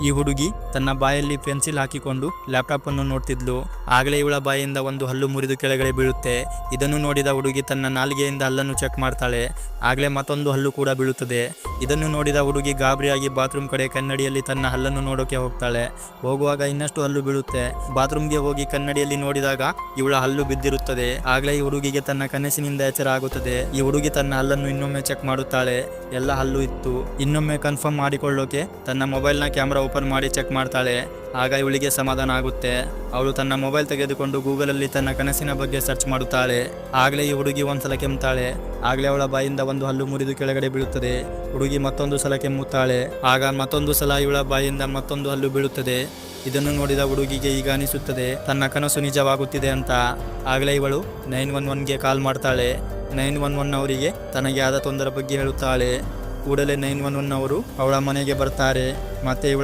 ಈ ಹುಡುಗಿ ತನ್ನ ಬಾಯಲ್ಲಿ ಪೆನ್ಸಿಲ್ ಹಾಕಿಕೊಂಡು ಲ್ಯಾಪ್ಟಾಪ್ ಅನ್ನು ನೋಡ್ತಿದ್ಲು. ಆಗಲೇ ಇವಳ ಬಾಯಿಂದ ಒಂದು ಹಲ್ಲು ಮುರಿದು ಕೆಳಗಡೆ ಬೀಳುತ್ತೆ. ಇದನ್ನು ನೋಡಿದ ಹುಡುಗಿ ತನ್ನ ನಾಲಿಗೆಯಿಂದ ಹಲ್ಲನ್ನು ಚೆಕ್ ಮಾಡ್ತಾಳೆ. ಆಗಲೇ ಮತ್ತೊಂದು ಹಲ್ಲು ಕೂಡ ಬೀಳುತ್ತದೆ. ಇದನ್ನು ನೋಡಿದ ಹುಡುಗಿ ಗಾಬರಿಯಾಗಿ ಬಾತ್ರೂಮ್ ಕಡೆ ಕನ್ನಡಿಯಲ್ಲಿ ತನ್ನ ಹಲ್ಲನ್ನು ನೋಡೋಕೆ ಹೋಗ್ತಾಳೆ. ಹೋಗುವಾಗ ಇನ್ನಷ್ಟು ಹಲ್ಲು ಬೀಳುತ್ತೆ. ಬಾತ್ರೂಮ್ಗೆ ಹೋಗಿ ಕನ್ನಡಿಯಲ್ಲಿ ನೋಡಿದಾಗ ಇವಳ ಹಲ್ಲು ಬಿದ್ದಿರುತ್ತದೆ. ಆಗಲೇ ಈ ಹುಡುಗಿಗೆ ತನ್ನ ಕನಸಿನಿಂದ ಎಚ್ಚರ ಆಗುತ್ತದೆ. ಈ ಹುಡುಗಿ ತನ್ನ ಹಲ್ಲನ್ನು ಇನ್ನೊಮ್ಮೆ ಚೆಕ್ ಮಾಡುತ್ತಾಳೆ. ಎಲ್ಲ ಹಲ್ಲು ಇತ್ತು. ಇನ್ನೊಮ್ಮೆ ಕನ್ಫರ್ಮ್ ಮಾಡಿಕೊಳ್ಳೋಕೆ ತನ್ನ ಮೊಬೈಲ್ನ ಕ್ಯಾಮ್ರಾ ಓಪನ್ ಮಾಡಿ ಚೆಕ್ ಮಾಡ್ತಾಳೆ. ಆಗ ಇವಳಿಗೆ ಸಮಾಧಾನ ಆಗುತ್ತೆ. ಅವಳು ತನ್ನ ಮೊಬೈಲ್ ತೆಗೆದುಕೊಂಡು ಗೂಗಲಲ್ಲಿ ತನ್ನ ಕನಸಿನ ಬಗ್ಗೆ ಸರ್ಚ್ ಮಾಡುತ್ತಾಳೆ. ಆಗಲೇ ಈ ಹುಡುಗಿ ಒಂದ್ಸಲ ಕೆಮ್ತಾಳೆ. ಆಗಲೇ ಅವಳ ಬಾಯಿಂದ ಒಂದು ಹಲ್ಲು ಮುರಿದು ಕೆಳಗಡೆ ಬೀಳುತ್ತದೆ. ಹುಡುಗಿ ಮತ್ತೊಂದು ಸಲ ಕೆಮ್ಮುತ್ತಾಳೆ. ಆಗ ಮತ್ತೊಂದು ಸಲ ಇವಳ ಬಾಯಿಂದ ಮತ್ತೊಂದು ಹಲ್ಲು ಬೀಳುತ್ತದೆ. ಇದನ್ನು ನೋಡಿದ ಹುಡುಗಿಗೆ ಈಗ ಅನಿಸುತ್ತದೆ ತನ್ನ ಕನಸು ನಿಜವಾಗುತ್ತಿದೆ ಅಂತ. ಆಗಲೇ ಇವಳು 911ಗೆ ಕಾಲ್ ಮಾಡ್ತಾಳೆ. 911 ಅವರಿಗೆ ತನಗೆ ಆದ ತೊಂದರೆ ಬಗ್ಗೆ ಹೇಳುತ್ತಾಳೆ. ಕೂಡಲೇ 911 ಅವರು ಅವಳ ಮನೆಗೆ ಬರ್ತಾರೆ. ಮತ್ತೆ ಇವಳ